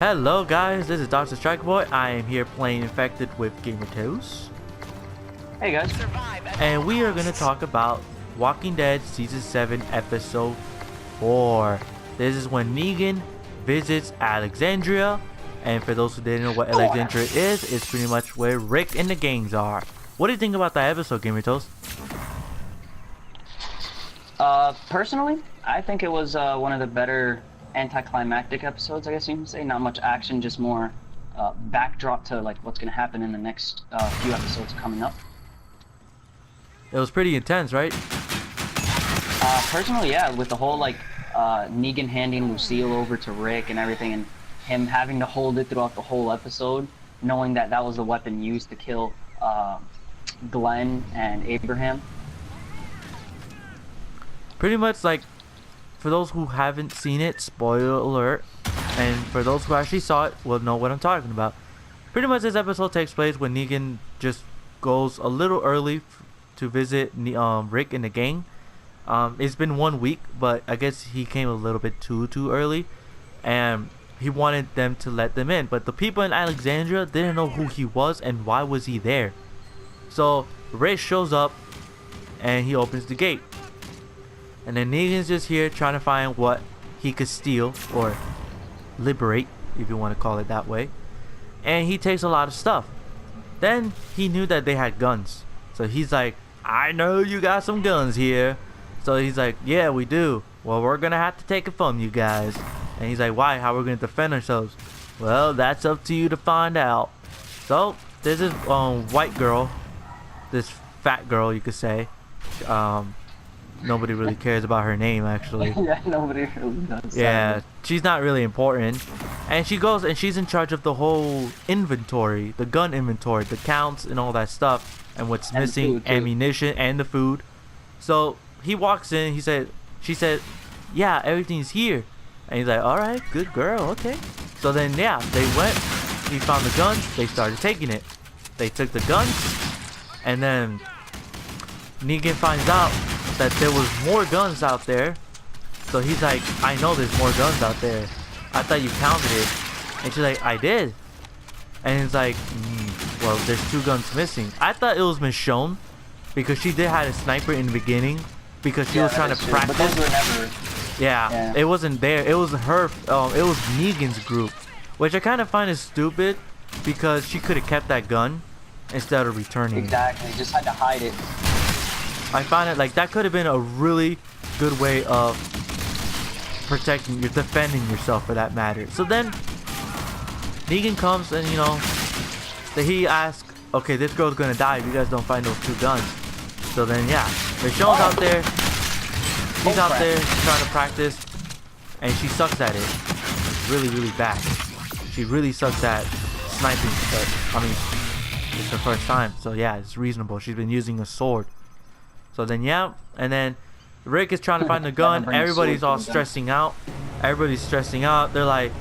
Hello guys, this is Dr. Strike Boy. I am here playing Infected with Gamer Toes. Hey guys. And we are going to talk about Walking Dead Season 7 Episode 4. This is when Negan visits Alexandria. And for those who didn't know what Alexandria is, it's pretty much where Rick and the gangs are. What do you think about that episode, Gamer Toes? Personally, I think it was one of the better anticlimactic episodes, I guess you can say. Not much action, just more backdrop to like what's gonna happen in the next few episodes coming up. It was pretty intense, right? Personally, yeah, with the whole like Negan handing Lucille over to Rick and everything, and him having to hold it throughout the whole episode, knowing that that was the weapon used to kill Glenn and Abraham. Pretty much like, for those who haven't seen it, spoiler alert, and for those who actually saw it will know what I'm talking about. Pretty much this episode takes place when Negan just goes a little early to visit Rick and the gang. It's been 1 week, but I guess he came a little bit too early, and he wanted them to let them in, but the people in Alexandria didn't know who he was and why was he there. So Rick shows up and he opens the gate. And then Negan's just here trying to find what he could steal or liberate, if you want to call it that way. And he takes a lot of stuff. Then he knew that they had guns. So he's like, I know you got some guns here. So he's like, yeah, we do. Well, we're going to have to take it from you guys. And he's like, why? How are we going to defend ourselves? Well, that's up to you to find out. So there's this white girl, this fat girl, you could say. Nobody really cares about her name, actually. Yeah, nobody really does. Yeah, she's not really important. And she goes and she's in charge of the whole inventory, the gun inventory, the counts and all that stuff, and what's missing, ammunition and the food. So he walks in, she said, yeah, everything's here. And he's like, alright, good girl, okay. So then, yeah, they went, he found the guns, they started taking it. They took the guns, and then Negan finds out that there was more guns out there. So he's like, I know there's more guns out there. I thought you counted it. And she's like, I did. And he's like, well, there's 2 guns missing. I thought it was Michonne, because she did have a sniper in the beginning, because she was trying to practice. But those were never... Yeah, it wasn't there. It was her, it was Negan's group, which I kind of find is stupid, because she could have kept that gun instead of returning. Exactly, just had to hide it. I find it like that could have been a really good way of defending yourself for that matter. So then Negan comes and, you know, he asks, okay, this girl's gonna die if you guys don't find those 2 guns. So then, yeah, Michonne's out there. She's out there trying to practice, and she sucks at it really bad. She really sucks at sniping, but I mean, it's her first time, so yeah, it's reasonable. She's been using a sword. So then, yeah, and then Rick is trying to find the gun. Everybody's all stressing out. Everybody's stressing out. They're like,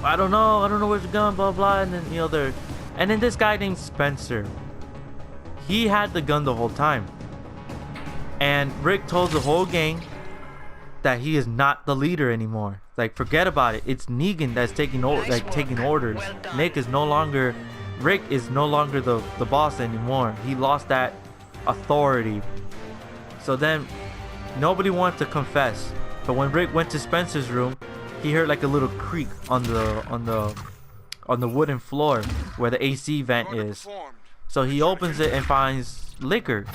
I don't know where's the gun, blah blah. And then, you know, and then this guy named Spencer, he had the gun the whole time. And Rick told the whole gang that he is not the leader anymore. Like, forget about it. It's Negan that's taking orders. Rick is no longer the boss anymore. He lost that authority. So then nobody wanted to confess, but when Rick went to Spencer's room, he heard like a little creak on the wooden floor where the AC vent is. So he opens it and finds liquor,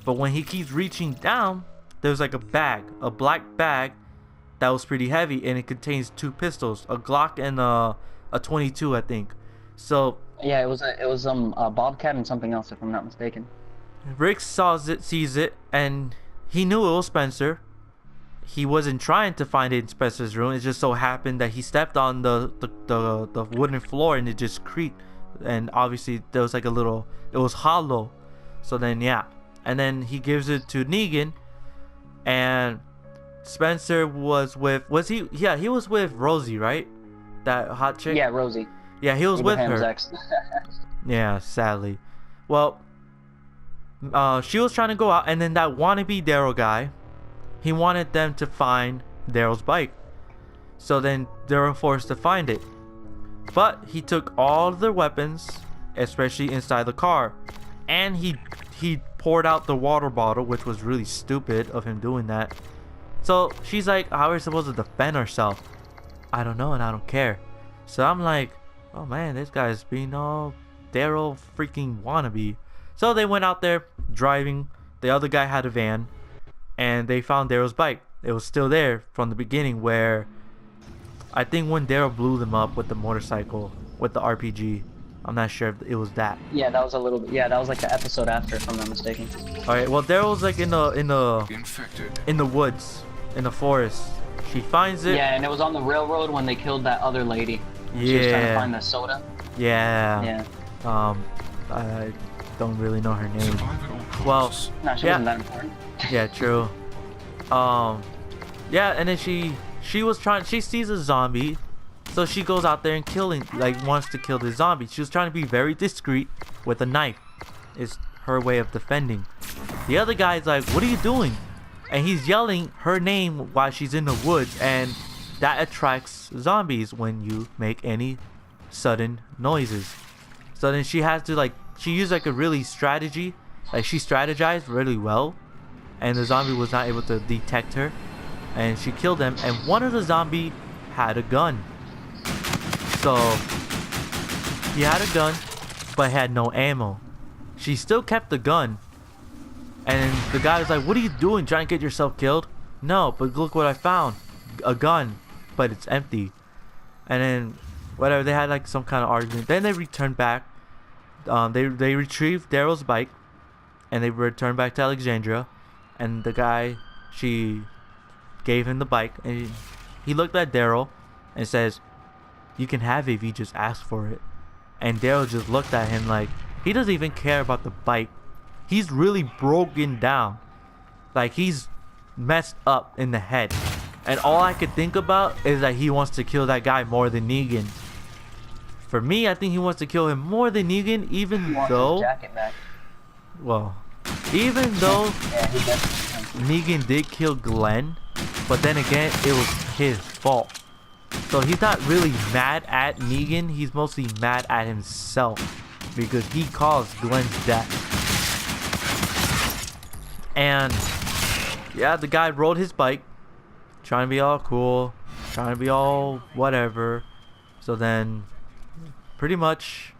but when he keeps reaching down, there's like a black bag that was pretty heavy, and it contains 2 pistols, a Glock and a 22, I think. So yeah, it was a Bobcat and something else, if I'm not mistaken. Rick sees it, and he knew it was Spencer. He wasn't trying to find it in Spencer's room. It just so happened that he stepped on the wooden floor, and it just creaked. And obviously there was like it was hollow. So then, yeah. And then he gives it to Negan, and Spencer was with, he was with Rosie, right? That hot chick? Yeah, Rosie. Yeah, he was Abraham's with her. ex. Yeah, sadly. Well, she was trying to go out, and then that wannabe Daryl guy, he wanted them to find Daryl's bike. So then they were forced to find it. But he took all of their weapons, especially inside the car, and he poured out the water bottle, which was really stupid of him doing that. So she's like, how are we supposed to defend ourselves? I don't know, and I don't care. So I'm like, oh man, this guy's being all Daryl freaking wannabe. So they went out there driving. The other guy had a van, and they found Daryl's bike. It was still there from the beginning, where I think when Daryl blew them up with the motorcycle with the RPG. I'm not sure if it was that. Yeah, that was a little bit. Yeah, that was like the episode after, if I'm not mistaken. All right. Well, Daryl's like in the woods, in the forest. She finds it. Yeah, and it was on the railroad when they killed that other lady. Yeah. She was trying to find the soda. Yeah. Yeah. I don't really know her name. Well, No, she wasn't that important. Yeah, true. Yeah, and then she sees a zombie, so she goes out there and wants to kill the zombie. She was trying to be very discreet with a knife. It's her way of defending. The other guy's like, what are you doing? And he's yelling her name while she's in the woods, and that attracts zombies when you make any sudden noises. So then she has to she used a really strategy. She strategized really well, and the zombie was not able to detect her, and she killed him. And one of the zombie had a gun. So he had a gun, but had no ammo. She still kept the gun, and the guy was like, "What are you doing? Trying to get yourself killed?" No, but look what I found. A gun, but it's empty. And then whatever, they had some kind of argument. Then they returned back. They retrieved Daryl's bike, and they returned back to Alexandria. And the guy, she gave him the bike, and he looked at Daryl and says, "You can have it if you just ask for it." And Daryl just looked at him like he doesn't even care about the bike. He's really broken down. He's messed up in the head. And all I could think about is that he wants to kill that guy more than Negan. For me, I think he wants to kill him more than Negan, even though... jacket back. Well, even though Negan did kill Glenn, but then again, it was his fault. So he's not really mad at Negan, he's mostly mad at himself, because he caused Glenn's death. And yeah, the guy rode his bike, trying to be all cool, trying to be all whatever. So then pretty much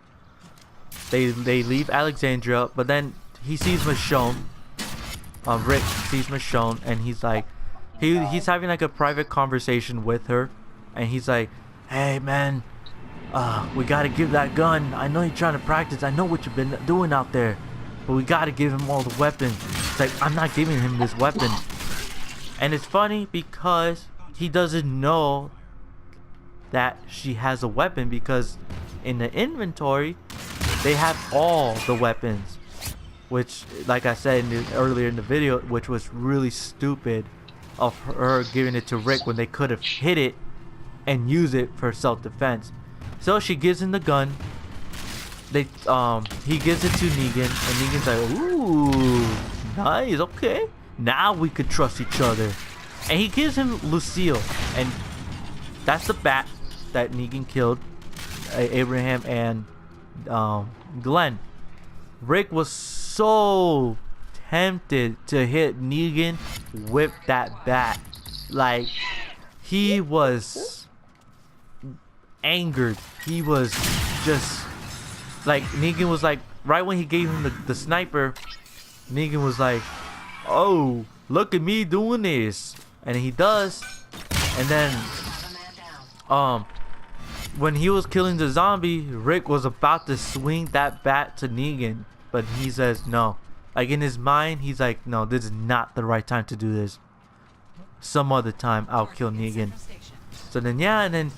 they leave Alexandria, but then he sees Michonne. Rick sees Michonne, and he's like, he's having a private conversation with her, and he's like, "Hey man, we gotta give that gun. I know you're trying to practice. I know what you've been doing out there, but we gotta give him all the weapons." It's like, I'm not giving him this weapon. And it's funny because he doesn't know that she has a weapon, because in the inventory they have all the weapons, which, like I said earlier in the video, which was really stupid of her giving it to Rick when they could have hid it and use it for self-defense. So she gives him the gun. He gives it to Negan, and Negan's like, "Ooh, nice, okay, now we could trust each other." And he gives him Lucille, and that's the bat that Negan killed Abraham and Glenn. Rick was so tempted to hit Negan with that bat. He was angered. He was just Negan was right when he gave him the sniper, Negan was like, "Oh, look at me doing this." And he does. And then when he was killing the zombie, Rick was about to swing that bat to Negan, but he says no. In his mind, he's like, "No, this is not the right time to do this. Some other time I'll kill Negan." So then and then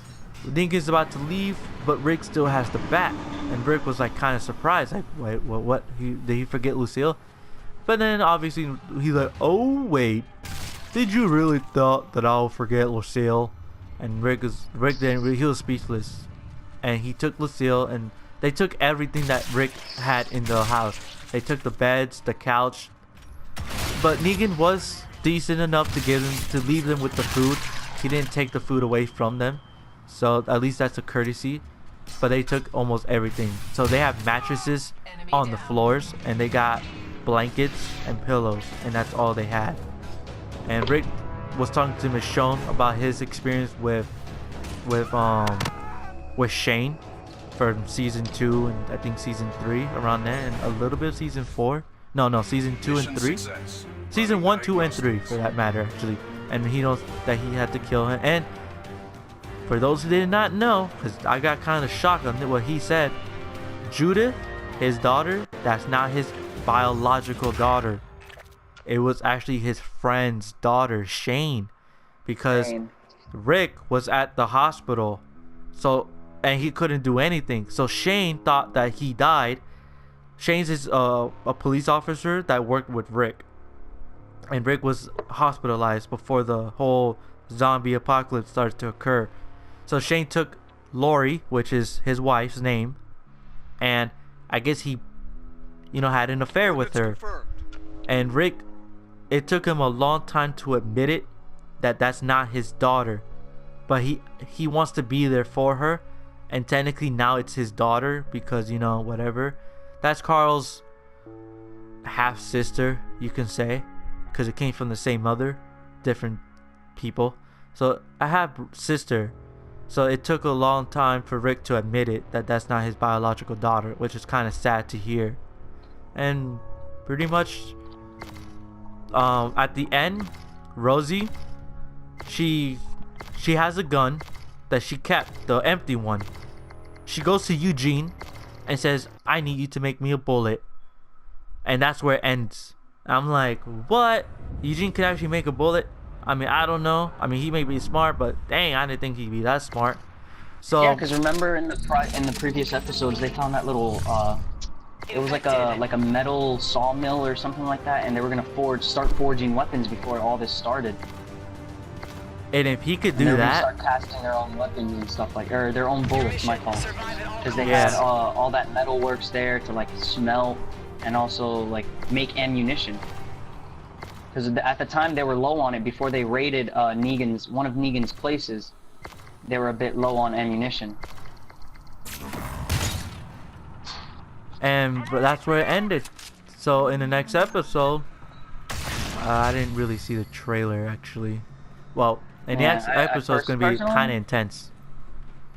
Negan's about to leave, but Rick still has the bat, and Rick was kind of surprised, "Wait, what? Did he forget Lucille?" But then obviously he's like, "Oh wait, did you really thought that I'll forget Lucille?" And Rick he was speechless, and he took Lucille, and they took everything that Rick had in the house. They took the beds, the couch, but Negan was decent enough to leave them with the food. He didn't take the food away from them, so at least that's a courtesy. but they took almost everything. So they have mattresses on the floors, and they got blankets and pillows, and that's all they had. And Rick was talking to Michonne about his experience with Shane from season 2 and I think season 3 around there, and a little bit of season 4. No, season 2 and 3. Season 1, 2, and 3 for that matter, actually. And he knows that he had to kill him. And for those who did not know, because I got kind of shocked on what he said, Judith, his daughter, that's not his biological daughter. It was actually his friend's daughter, Shane, because Rick was at the hospital, and he couldn't do anything. So Shane thought that he died. Shane's is a police officer that worked with Rick, and Rick was hospitalized before the whole zombie apocalypse started to occur. So Shane took Lori, which is his wife's name, and I guess he, had an affair with her. And Rick, it took him a long time to admit it, that that's not his daughter, but he wants to be there for her, and technically now it's his daughter because whatever. That's Carl's half sister, you can say, because it came from the same mother, different people. So I have sister. So it took a long time for Rick to admit it, that that's not his biological daughter, which is kind of sad to hear. And pretty much at the end, Rosie, she has a gun that she kept, the empty one. She goes to Eugene and says, I need you to make me a bullet. And that's where it ends. I'm like, what? Eugene can actually make a bullet? I mean, I don't know. I mean, he may be smart, but dang, I didn't think he'd be that smart. So yeah, because remember in the previous episodes, they found that little it was like a metal sawmill or something like that, and they were gonna start forging weapons before all this started. And if he could do and that, start casting their own weapons and stuff or their own bullets, my fault, because they Yeah. had all that metal works there to like smelt and also like make ammunition. Because at the time they were low on it before they raided one of Negan's places. They were a bit low on ammunition. And that's where it ended. So in the next episode, I didn't really see the trailer actually. Well, in the next episode, it's gonna be kind of intense.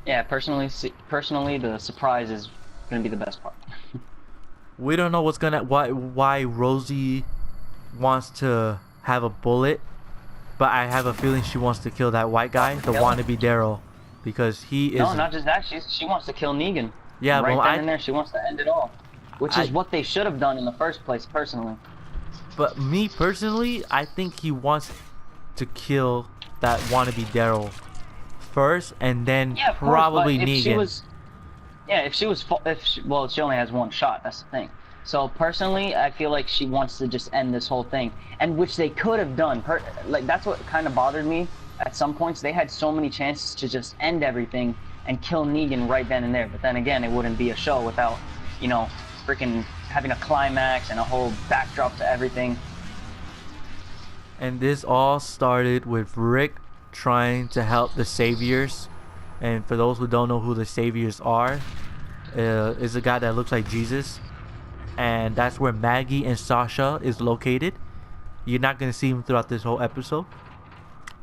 Yeah, personally, the surprise is gonna be the best part. We don't know why Rosie wants to have a bullet, but I have a feeling she wants to kill that white guy, the wannabe Daryl, because he is. No, not just that. She wants to kill Negan. Yeah, right well, then and there, she wants to end it all, which is what they should have done in the first place, personally. But me personally, I think he wants to kill that wannabe Daryl first, and then probably Negan. Well, she only has one shot. That's the thing. So personally, I feel like she wants to just end this whole thing, and which they could have done. That's what kind of bothered me. At some points, they had so many chances to just end everything and kill Negan right then and there. But then again, it wouldn't be a show without, freaking having a climax and a whole backdrop to everything. And this all started with Rick trying to help the Saviors. And for those who don't know who the Saviors are, is a guy that looks like Jesus. And that's where Maggie and Sasha is located. You're not going to see them throughout this whole episode.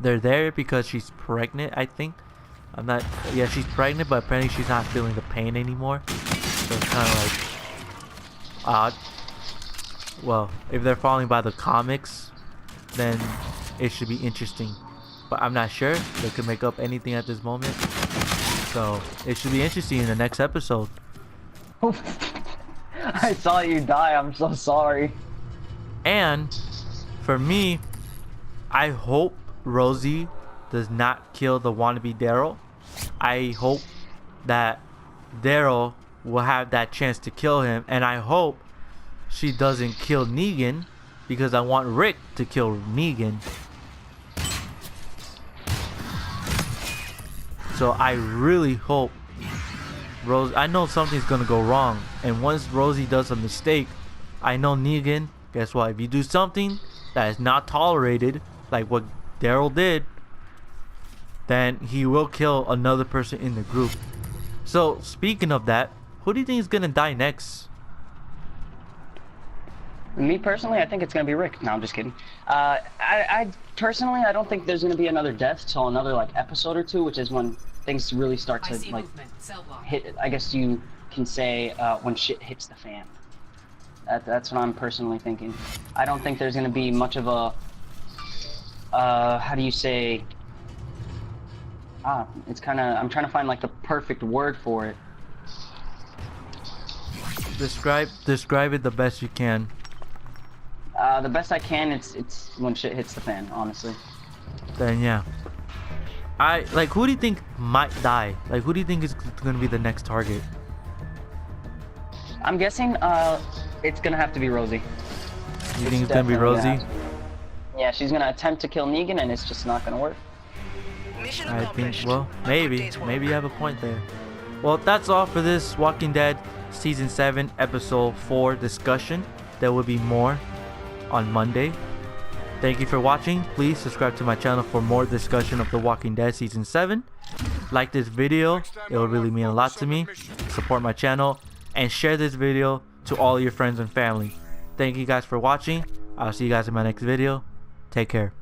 They're there because she's pregnant, I think. She's pregnant, but apparently she's not feeling the pain anymore. So it's kind of like odd. Well, if they're following by the comics, then it should be interesting. But I'm not sure. They could make up anything at this moment. So it should be interesting in the next episode. I saw you die. I'm so sorry. And for me, I hope Rosie does not kill the wannabe Daryl. I hope that Daryl will have that chance to kill him, and I hope she doesn't kill Negan, because I want Rick to kill Negan. So I really hope I know something's gonna go wrong, and once Rosie does a mistake, I know Negan, guess what, if you do something that is not tolerated, like what Daryl did, then he will kill another person in the group. So speaking of that, who do you think is gonna die next? Me personally, I think it's gonna be Rick. No, I'm just kidding. I personally, I don't think there's gonna be another death till another like episode or two, which is when things really start to like hit. I guess you can say when shit hits the fan. That's what I'm personally thinking. I don't think there's gonna be much of a how do you say? It's kind of, I'm trying to find like the perfect word for it. Describe it the best you can. The best I can, it's when shit hits the fan, honestly. Then yeah. Who do you think might die? Like, who do you think is gonna be the next target? I'm guessing it's gonna have to be Rosie. You think it's gonna be Rosie? Yeah, she's gonna attempt to kill Negan, and it's just not gonna work. I think, well, maybe you have a point there. Well, that's all for this Walking Dead Season 7 Episode 4 discussion. There will be more on Monday. Thank you for watching. Please subscribe to my channel for more discussion of The Walking Dead Season 7. Like this video, it will really mean a lot to me. Support my channel and share this video to all your friends and family. Thank you guys for watching. I'll see you guys in my next video. Take care.